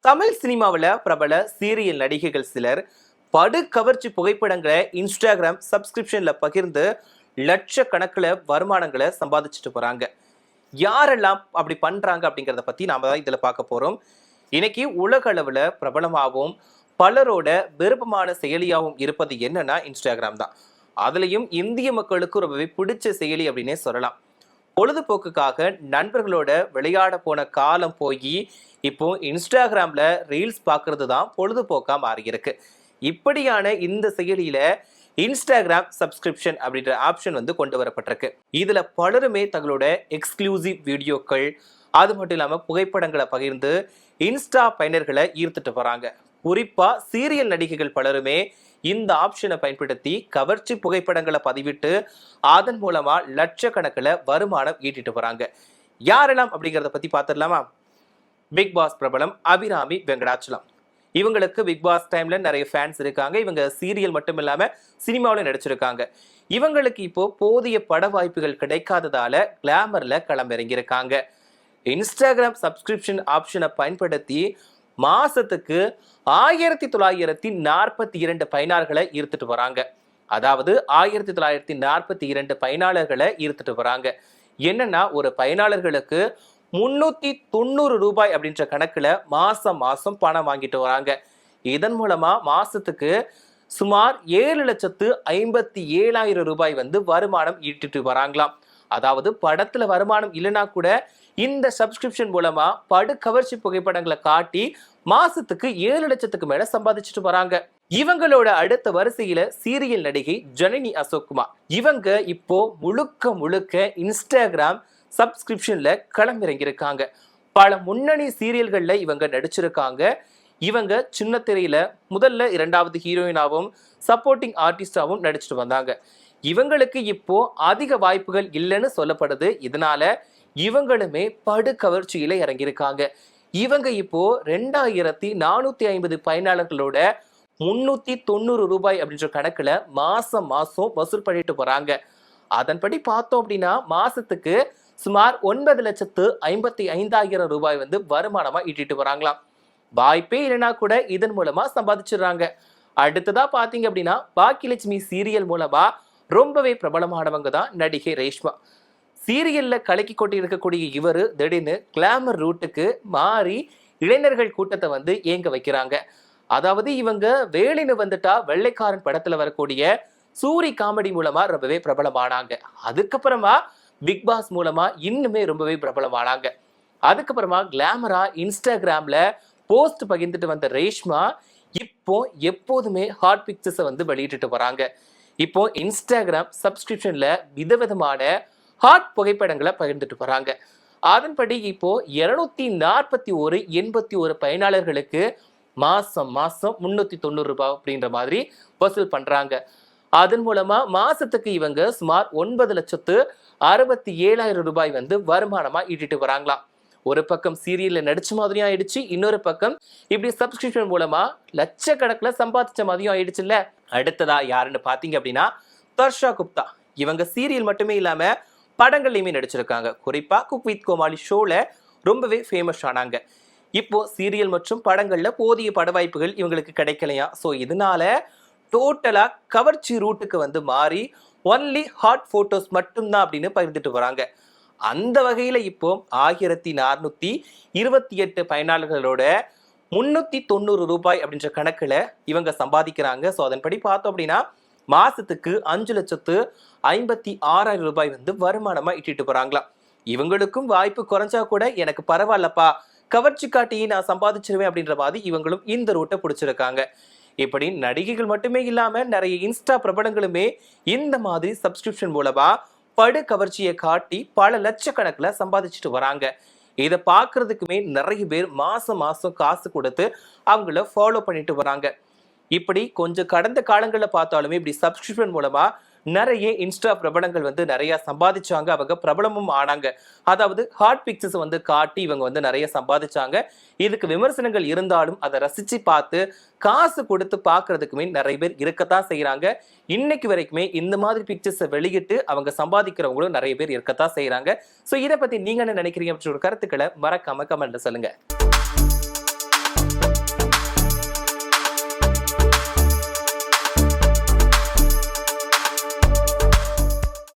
தமிழ் சினிமாவில் பிரபல சீரியல் நடிகைகள் சிலர் படு கவர்ச்சி புகைப்படங்களை இன்ஸ்டாகிராம் சப்ஸ்கிரிப்ஷன்ல பகிர்ந்து லட்சக்கணக்கில் வருமானங்களை சம்பாதிச்சுட்டு போறாங்க. யாரெல்லாம் அப்படி பண்றாங்க அப்படிங்கிறத பத்தி நாம தான் இதுல பார்க்க போறோம். இன்னைக்கு உலக அளவுல பிரபலமாகவும் பலரோட விருப்பமான செயலியாகவும் இருப்பது என்னன்னா இன்ஸ்டாகிராம் தான். அதுலயும் இந்திய மக்களுக்கு ரொம்பவே பிடிச்ச செயலி அப்படின்னே சொல்லலாம். பொழுதுபோக்குக்காக நண்பர்களோட விளையாட போன காலம் போய் இப்போ இன்ஸ்டாகிராம்ல ரீல்ஸ் பார்க்கறது தான் பொழுதுபோக்கா மாறி இருக்கு. இப்படியான இந்த செயலியில இன்ஸ்டாகிராம் சப்ஸ்கிரிப்ஷன் அப்படின்ற ஆப்ஷன் வந்து கொண்டு வரப்பட்டிருக்கு. இதுல பலருமே தங்களோட எக்ஸ்க்ளூசிவ் வீடியோக்கள் அது மட்டும் இல்லாம புகைப்படங்களை பகிர்ந்து இன்ஸ்டா பயனர்களை ஈர்த்துட்டு வராங்க. குறிப்பா சீரியல் நடிகைகள் பலருமே இந்த ஆப்ஷனை பயன்படுத்தி கவர்ச்சி புகைப்படங்களை பதிவிட்டு அதன் மூலமா லட்சக்கணக்கில் வருமானம் ஈட்டிட்டு வராங்க. யாரெல்லாம் அப்படிங்கிறத பத்தி பார்த்துடலாமா? பிக் பாஸ் பிரபலம் அபிராமி வெங்கடாச்சலம். இவங்களுக்கு பிக் பாஸ் டைம்ல நிறைய ஃபேன்ஸ் இருக்காங்க. இவங்க சீரியல் மட்டும் இல்லாம சினிமாவில நடிச்சிருக்காங்க. இவங்களுக்கு இப்போ போதிய பட வாய்ப்புகள் கிடைக்காததால கிளாமர்ல களமிறங்கியிருக்காங்க. இன்ஸ்டாகிராம் சப்ஸ்கிரிப்ஷன் ஆப்ஷனை பயன்படுத்தி மாசத்துக்கு 1942 பயனாளர்களை ஈர்த்துட்டு வராங்க. அதாவது 1942 பயனாளர்களை ஈர்த்துட்டு வராங்க. என்னன்னா ஒரு பயனாளர்களுக்கு 390 ரூபாய் அப்படின்ற கணக்குல மாசம் பணம் வாங்கிட்டு வராங்க. இதன் மூலமா மாசத்துக்கு சுமார் 7,57,000 ரூபாய் வந்து வருமானம் ஈட்டிட்டு வராங்களாம். அதாவது படத்துல வருமானம் இல்லைன்னா கூட இந்த சப்ஸ்கிரிப்ஷன் மூலமா படு கவர்ச்சி புகைப்படங்களை காட்டி மாசத்துக்கு 7 லட்சத்துக்கு மேல சம்பாதிச்சுட்டு வராங்க. இவங்களோட அடுத்த வரிசையில சீரியல் நடிகை ஜனனி அசோக்குமார். இவங்க இப்போ முழுக்க இன்ஸ்டாகிராம் சப்ஸ்கிரிப்ஷன்ல களமிறங்கியிருக்காங்க. பல முன்னணி சீரியல்கள்ல இவங்க நடிச்சிருக்காங்க. இவங்க சின்ன திரையில முதல்ல 2வது ஹீரோயினாவும் சப்போர்ட்டிங் ஆர்டிஸ்டாவும் நடிச்சிட்டு வந்தாங்க. இவங்களுக்கு இப்போ அதிக வாய்ப்புகள் இல்லைன்னு சொல்லப்படுது. இதனால இவங்களுமே படு கவர்ச்சியில இறங்கியிருக்காங்க. இவங்க இப்போ 2450 பயனாளர்களோட 390 ரூபாய் அப்படின்ற கணக்குல மாசம் வசூல் பண்ணிட்டு போறாங்க. அதன்படி பார்த்தோம் அப்படின்னா மாசத்துக்கு சுமார் 9,55,000 ரூபாய் வந்து வருமானமா ஈட்டிட்டு வராங்களாம். வாய்ப்பே இல்லைன்னா கூட இதன் மூலமா சம்பாதிச்சிடுறாங்க. அடுத்ததா பாத்தீங்க அப்படின்னா பாக்கியலட்சுமி சீரியல் மூலமா ரொம்பவே பிரபலமானவங்க தான் நடிகை ரேஷ்மா. சீரியல்ல கலக்கி கொண்டு இருக்கக்கூடிய இவர் திடீர்னு கிளாமர் ரூட்டுக்கு மாறி இளைஞர்கள் கூட்டத்தை வந்து ஏங்க வைக்கிறாங்க. அதாவது இவங்க வேலைன்னு வந்துட்டா வெள்ளைக்காரன் படத்துல வரக்கூடிய சூரி காமெடி மூலமா ரொம்பவே பிரபலமானாங்க. அதுக்கப்புறமா பிக் பாஸ் மூலமா இன்னுமே ரொம்பவே பிரபலமானாங்க. அதுக்கப்புறமா கிளாமரா இன்ஸ்டாகிராம்ல போஸ்ட் பகிர்ந்துட்டு வந்த ரேஷ்மா இப்போ எப்போதுமே ஹாட் பிக்சர்ஸை வந்து வெளியிட்டு வராங்க. இப்போ இன்ஸ்டாகிராம் சப்ஸ்கிரிப்ஷன்ல விதவிதமான ஹாட் புகைப்படங்களை பகிர்ந்துட்டு வராங்க. அதன்படி இப்போ 241 பயனாளர்களுக்கு மாசம் 390 ரூபாய் அப்படின்ற மாதிரி வசூல் பண்றாங்க. அதன் மூலமா மாசத்துக்கு இவங்க சுமார் 9,67,000 ரூபாய் வந்து வருமானமா ஈட்டிட்டு வராங்களாம். ஒரு பக்கம் சீரியல்ல நடிச்ச மாதிரியும் ஆயிடுச்சு, இன்னொரு பக்கம் இப்படி சப்ஸ்கிரிப்ஷன் மூலமா லட்சக்கணக்கில் சம்பாதிச்ச மாதிரியும் ஆயிடுச்சு இல்ல. அடுத்ததா யாருன்னு பாத்தீங்க அப்படின்னா தர்ஷா குப்தா. இவங்க சீரியல் மட்டுமே இல்லாம படங்கள்லையுமே நடிச்சிருக்காங்க. குறிப்பா குக் வித் கோமாளி ஷோல ரொம்பவே ஃபேமஸ் ஆனாங்க. இப்போ சீரியல் மற்றும் படங்கள்ல போதிய பட வாய்ப்புகள் இவங்களுக்கு கிடைக்கலையா. ஸோ இதனால டோட்டலா கவர்ச்சி ரூட்டுக்கு வந்து மாறி ஒன்லி ஹாட் போட்டோஸ் மட்டும்தான் அப்படின்னு பகிர்ந்துட்டு வராங்க. அந்த வகையில இப்போ 1428 பயனாளர்களோட 390 ரூபாய் அப்படின்ற கணக்குல இவங்க சம்பாதிக்கிறாங்க. ஸோ அதன்படி பார்த்தோம் அப்படின்னா மாசத்துக்கு 5,56,000 ரூபாய் வந்து வருமானமா இட்டிட்டு போறாங்களாம். இவங்களுக்கும் வாய்ப்பு குறைஞ்சா கூட எனக்கு பரவாயில்லப்பா, கவர்ச்சி காட்டி நான் சம்பாதிச்சிருவேன் அப்படின்ற மாதிரி இவங்களும் இந்த ரூட்டை பிடிச்சிருக்காங்க. இப்படி நடிகைகள் மட்டுமே இல்லாம நிறைய இன்ஸ்டா பிரபலங்களுமே இந்த மாதிரி சப்ஸ்கிரிப்ஷன் மூலமா படு கவர்ச்சியை காட்டி பல லட்சக்கணக்கில் சம்பாதிச்சுட்டு வராங்க. இதை பார்க்கறதுக்குமே நிறைய பேர் மாசம் காசு கொடுத்து அவங்கள ஃபாலோ பண்ணிட்டு வராங்க. இப்படி கொஞ்சம் கடந்த காலங்களில் பார்த்தாலுமே இப்படி சப்ஸ்கிரிப்ஷன் மூலமா நிறைய இன்ஸ்டா பிரபலங்கள் வந்து நிறைய சம்பாதிச்சாங்க. அவங்க பிரபலமும் ஆனாங்க. அதாவது ஹாட் பிக்சர்ஸ் வந்து காட்டி இவங்க வந்து நிறைய சம்பாதிச்சாங்க. இதுக்கு விமர்சனங்கள் இருந்தாலும் அதை ரசிச்சு பார்த்து காசு கொடுத்து பார்க்கறதுக்குமே நிறைய பேர் இருக்கத்தான் செய்யறாங்க. இன்னைக்கு வரைக்குமே இந்த மாதிரி பிக்சர்ஸை வெளியிட்டு அவங்க சம்பாதிக்கிறவங்களும் நிறைய பேர் இருக்கத்தான் செய்யறாங்க. ஸோ இதை பத்தி நீங்க என்ன நினைக்கிறீங்க அப்படின்ற ஒரு கருத்துக்களை மறக்காம கமெண்ட்ல சொல்லுங்க.